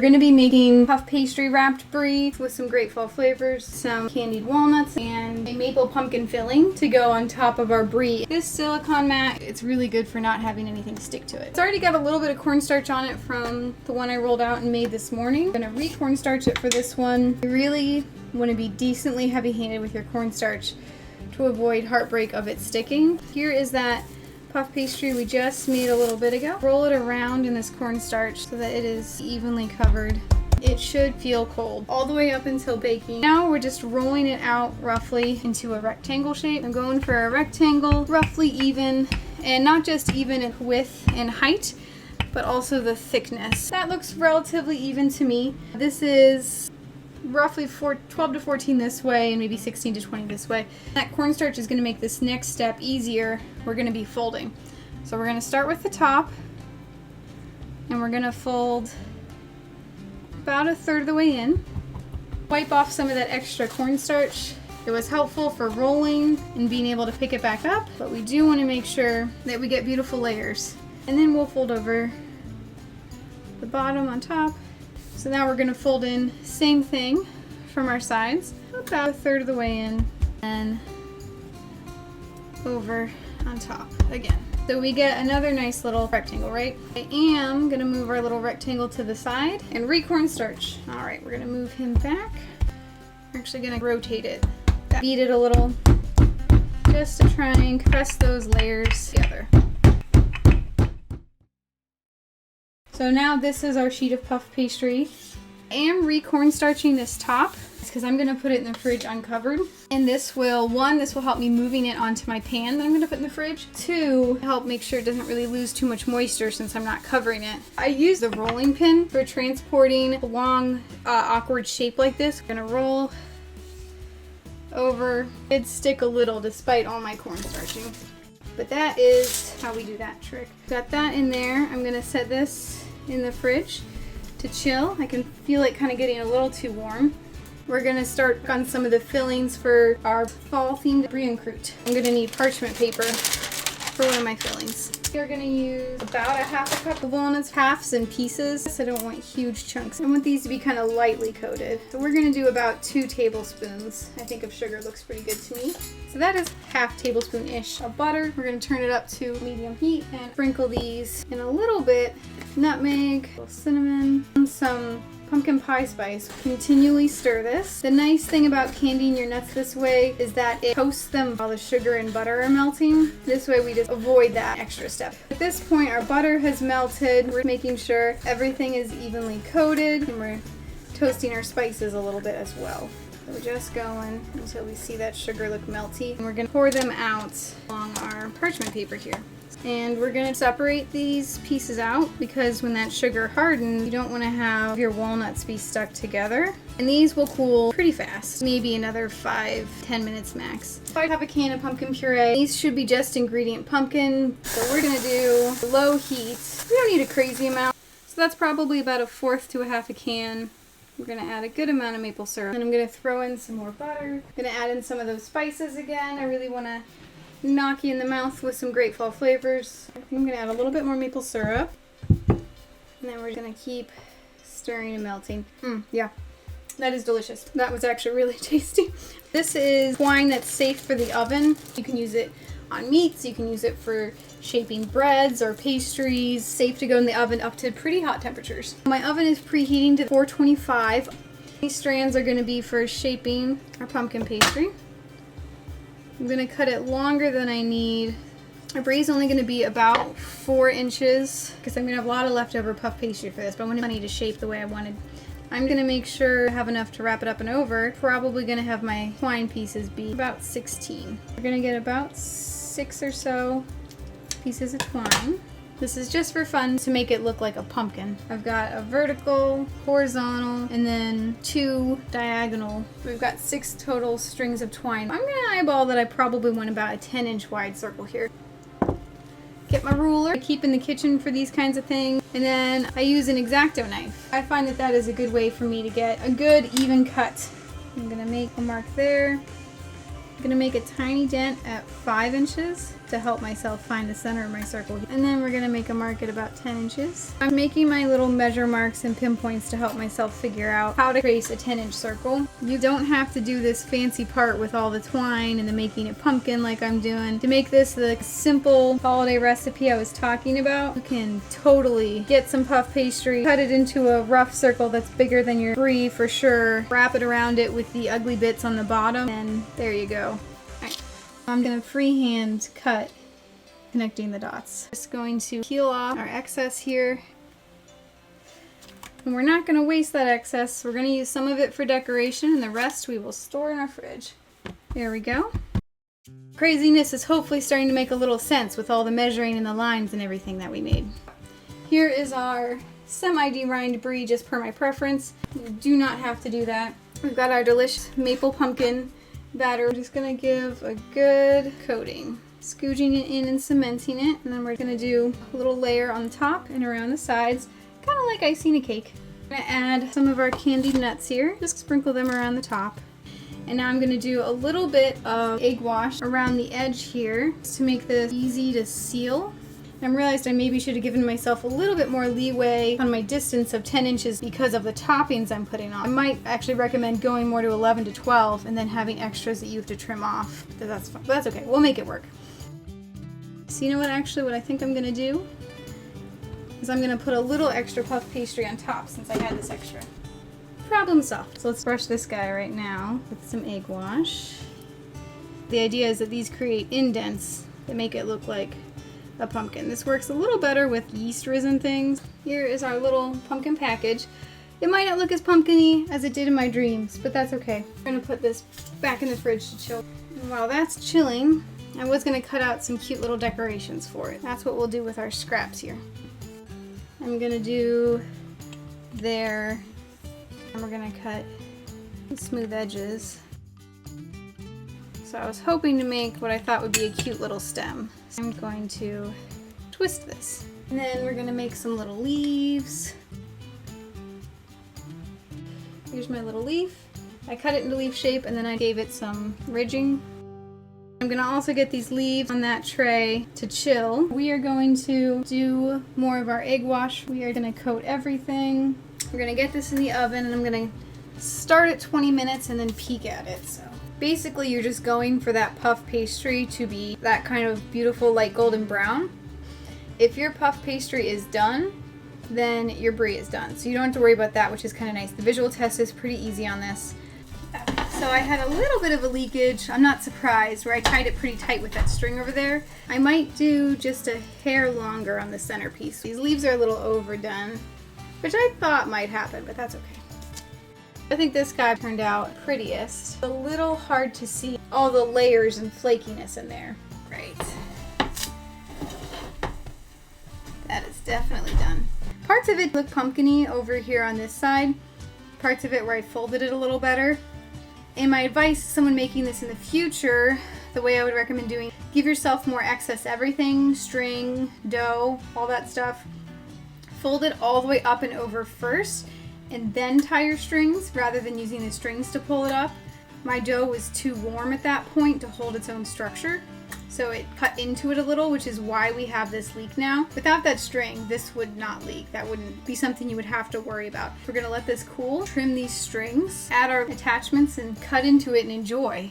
We're going to be making puff pastry wrapped brie with some great fall flavors, some candied walnuts, and a maple pumpkin filling to go on top of our brie. This silicone mat, it's really good for not having anything stick to it. It's already got a little bit of cornstarch on it from the one I rolled out and made this morning. I'm going to re-cornstarch it for this one. You really want to be decently heavy-handed with your cornstarch to avoid heartbreak of it sticking. Here is that puff pastry we just made a little bit ago. Roll it around in this cornstarch so that it is evenly covered. It should feel cold all the way up until baking. Now we're just rolling it out roughly into a rectangle shape. I'm going for a rectangle, roughly even, and not just even in width and height, but also the thickness. That looks relatively even to me. This is roughly 12 to 14 this way and maybe 16 to 20 this way. That cornstarch is going to make this next step easier. We're going to be folding. So we're going to start with the top and we're going to fold about a third of the way in. Wipe off some of that extra cornstarch. It was helpful for rolling and being able to pick it back up, but we do want to make sure that we get beautiful layers. And then we'll fold over the bottom on top. So now we're going to fold in same thing from our sides, about a third of the way in, and over on top again. So we get another nice little rectangle, right? I am going to move our little rectangle to the side and re-cornstarch. All right, we're going to move him back. We're actually going to rotate it, beat it a little, just to try and press those layers together. So now this is our sheet of puff pastry. I am re-cornstarching this top because I'm going to put it in the fridge uncovered. And this will, one, this will help me moving it onto my pan that I'm going to put in the fridge. Two, help make sure it doesn't really lose too much moisture since I'm not covering it. I use the rolling pin for transporting a long, awkward shape like this. I'm going to roll over. It'd stick a little despite all my cornstarching. But that is how we do that trick. Got that in there. I'm going to set this in the fridge to chill. I can feel it kind of getting a little too warm. We're going to start on some of the fillings for our fall themed brie and croûte. I'm going to need parchment paper for one of my fillings. We're going to use about a half a cup of walnuts, halves and pieces. I don't want huge chunks. I want these to be kind of lightly coated. So we're going to do about 2 tablespoons. I think of sugar looks pretty good to me. So that is half tablespoon-ish of butter. We're going to turn it up to medium heat and sprinkle these in a little bit. Nutmeg, a little cinnamon, and some pumpkin pie spice. Continually stir this. The nice thing about candying your nuts this way is that it toasts them while the sugar and butter are melting. This way we just avoid that extra step. At this point our butter has melted. We're making sure everything is evenly coated and we're toasting our spices a little bit as well. So we're just going until we see that sugar look melty. And we're going to pour them out along our parchment paper here. And we're going to separate these pieces out because when that sugar hardens, you don't want to have your walnuts be stuck together. And these will cool pretty fast, maybe another 5-10 minutes max. So I have a can of pumpkin puree. These should be just ingredient pumpkin. So we're going to do low heat. We don't need a crazy amount. So that's probably about 1/4 to 1/2 a can. We're going to add a good amount of maple syrup. And I'm going to throw in some more butter. I'm going to add in some of those spices again. I really want to knock you in the mouth with some great fall flavors. I think I'm going to add a little bit more maple syrup. And then we're going to keep stirring and melting. Yeah, that is delicious. That was actually really tasty. This is twine that's safe for the oven. You can use it on meats. You can use it for shaping breads or pastries. Safe to go in the oven up to pretty hot temperatures. My oven is preheating to 425. These strands are going to be for shaping our pumpkin pastry. I'm going to cut it longer than I need. Our brie is only going to be about 4 inches because I'm going to have a lot of leftover puff pastry for this, but I want it to shape the way I wanted. I'm going to make sure I have enough to wrap it up and over. Probably going to have my twine pieces be about 16. We're going to get about 6 or so pieces of twine. This is just for fun to make it look like a pumpkin. I've got a vertical, horizontal, and then 2 diagonal. We've got 6 total strings of twine. I'm going to eyeball that I probably want about a 10-inch wide circle here. Get my ruler. I keep in the kitchen for these kinds of things. And then I use an X-Acto knife. I find that that is a good way for me to get a good even cut. I'm going to make a mark there. I'm gonna make a tiny dent at 5 inches to help myself find the center of my circle. And then we're gonna make a mark at about 10 inches. I'm making my little measure marks and pinpoints to help myself figure out how to trace a 10-inch circle. You don't have to do this fancy part with all the twine and the making it pumpkin like I'm doing. To make this the simple holiday recipe I was talking about, you can totally get some puff pastry, cut it into a rough circle that's bigger than your Brie for sure, wrap it around it with the ugly bits on the bottom, and there you go. I'm going to freehand cut connecting the dots. Just going to peel off our excess here. And we're not going to waste that excess. We're going to use some of it for decoration and the rest we will store in our fridge. There we go. Craziness is hopefully starting to make a little sense with all the measuring and the lines and everything that we made. Here is our semi-derined Brie just per my preference. You do not have to do that. We've got our delicious maple pumpkin batter. We're just gonna give a good coating. Scooging it in and cementing it, and then we're gonna do a little layer on the top and around the sides, kind of like icing a cake. I'm gonna add some of our candied nuts here, just sprinkle them around the top. And now I'm gonna do a little bit of egg wash around the edge here to make this easy to seal. I realized I maybe should have given myself a little bit more leeway on my distance of 10 inches because of the toppings I'm putting on. I might actually recommend going more to 11 to 12 and then having extras that you have to trim off. That's fine, but that's okay. We'll make it work. So you know what I think I'm gonna do is I'm gonna put a little extra puff pastry on top since I had this extra. Problem solved. So let's brush this guy right now with some egg wash. The idea is that these create indents that make it look like a pumpkin. This works a little better with yeast resin things. Here is our little pumpkin package. It might not look as pumpkin-y as it did in my dreams, but that's okay. I'm gonna put this back in the fridge to chill. And while that's chilling, I was gonna cut out some cute little decorations for it. That's what we'll do with our scraps here. I'm gonna do there, and we're gonna cut smooth edges. So I was hoping to make what I thought would be a cute little stem. So I'm going to twist this. And then we're gonna make some little leaves. Here's my little leaf. I cut it into leaf shape and then I gave it some ridging. I'm gonna also get these leaves on that tray to chill. We are going to do more of our egg wash. We are gonna coat everything. We're gonna get this in the oven and I'm gonna start at 20 minutes and then peek at it. So basically you're just going for that puff pastry to be that kind of beautiful light golden brown. If your puff pastry is done, then your Brie is done. So you don't have to worry about that, which is kind of nice. The visual test is pretty easy on this. So I had a little bit of a leakage. I'm not surprised, where I tied it pretty tight with that string over there. I might do just a hair longer on the centerpiece. These leaves are a little overdone, which I thought might happen, but that's okay. I think this guy turned out prettiest. A little hard to see all the layers and flakiness in there. Right. That is definitely done. Parts of it look pumpkin-y over here on this side. Parts of it where I folded it a little better. And my advice to someone making this in the future, the way I would recommend doing, give yourself more excess everything, string, dough, all that stuff. Fold it all the way up and over first, and then tie your strings rather than using the strings to pull it up. My dough was too warm at that point to hold its own structure, so it cut into it a little, which is why we have this leak now. Without that string, this would not leak. That wouldn't be something you would have to worry about. We're gonna let this cool, trim these strings, add our attachments, and cut into it and enjoy.